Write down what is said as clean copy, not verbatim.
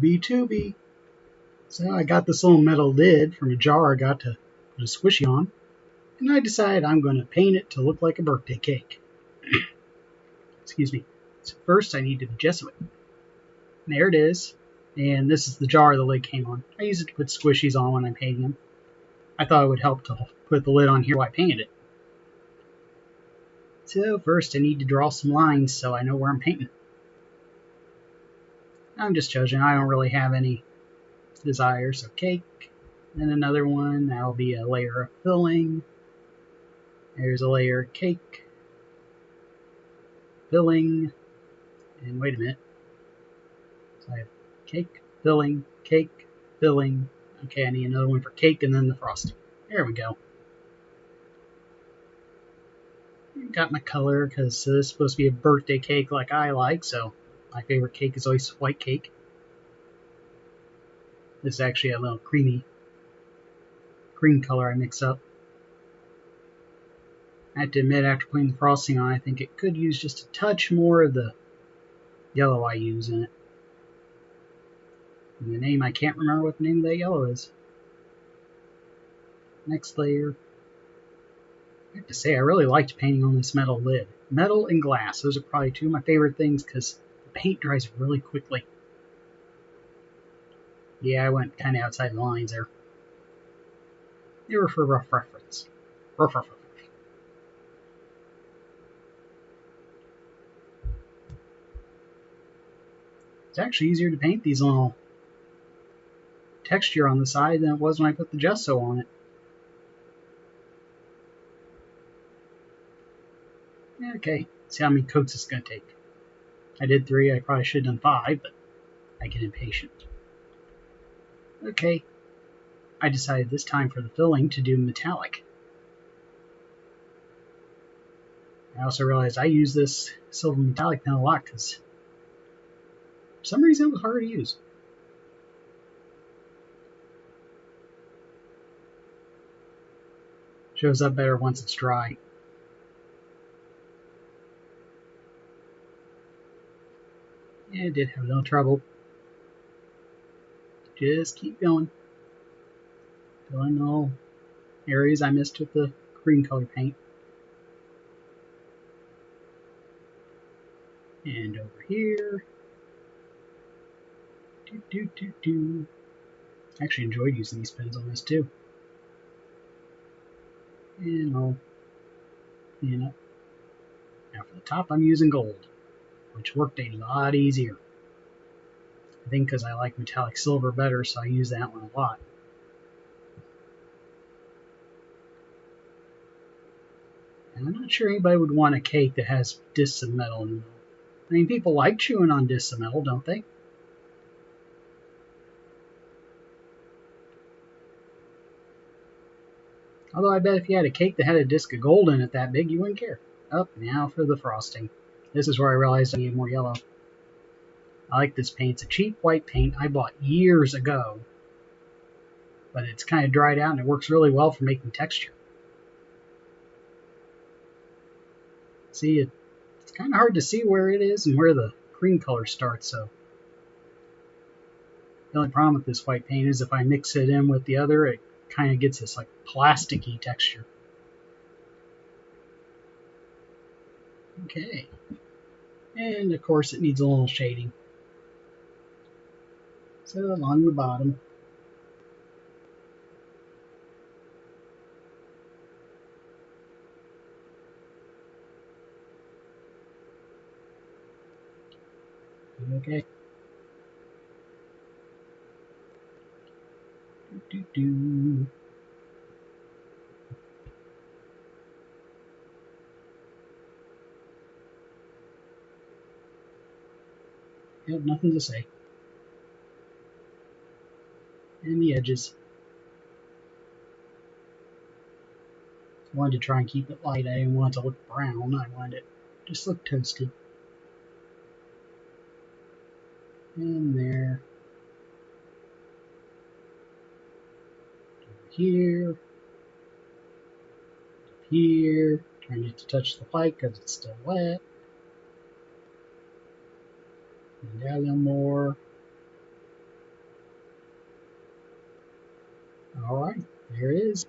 Tubey. So I got this little metal lid from a jar I got to put a squishy on, and I decided I'm going to paint it to look like a birthday cake. Excuse me. So first I need to gesso it. And there it is, and this is the jar the lid came on. I use it to put squishies on when I'm painting them. I thought it would help to put the lid on here while I painted it. So first I need to draw some lines so I know where I'm painting. I'm just judging. I don't really have any desire. So cake, then another one. That'll be a layer of filling. There's a layer of cake, filling, and wait a minute. So I have cake, filling, cake, filling. Okay, I need another one for cake and then the frosting. There we go. Got my color because this is supposed to be a birthday cake like I like, so my favorite cake is always white cake. This is actually a little cream color I mix up. I have to admit, after putting the frosting on, I think it could use just a touch more of the yellow I use in it. And the name, I can't remember what the name of that yellow is. Next layer. I have to say, I really liked painting on this metal lid. Metal and glass, those are probably two of my favorite things because the paint dries really quickly. Yeah, I went kind of outside the lines there. They were for rough reference. Rough. It's actually easier to paint these little texture on the side than it was when I put the gesso on it. Okay, see how many coats it's going to take. I did 3, I probably should have done 5, but I get impatient. Okay, I decided this time for the filling to do metallic. I also realized I use this silver metallic pen a lot because for some reason it was hard to use. Shows up better once it's dry. Yeah, I did have a little trouble. Just keep going. Filling all areas I missed with the green color paint. And over here. I actually enjoyed using these pens on this too. And I'll clean up. Now for the top I'm using gold, which worked a lot easier. I think because I like metallic silver better, so I use that one a lot. And I'm not sure anybody would want a cake that has discs of metal in the middle. I mean, people like chewing on discs of metal, don't they? Although I bet if you had a cake that had a disc of gold in it that big, you wouldn't care. Oh, now for the frosting. This is where I realized I needed more yellow. I like this paint. It's a cheap white paint I bought years ago. But it's kind of dried out and it works really well for making texture. See, it's kind of hard to see where it is and where the cream color starts, so the only problem with this white paint is if I mix it in with the other, it kind of gets this like plasticky texture. Okay. And of course it needs a little shading. So along the bottom. Okay. I have nothing to say. And the edges. I wanted to try and keep it light. I didn't want it to look brown. I wanted it to just look toasted. And there. Here. Here. Trying not to touch the white because it's still wet. And add a little more. All right, there it is.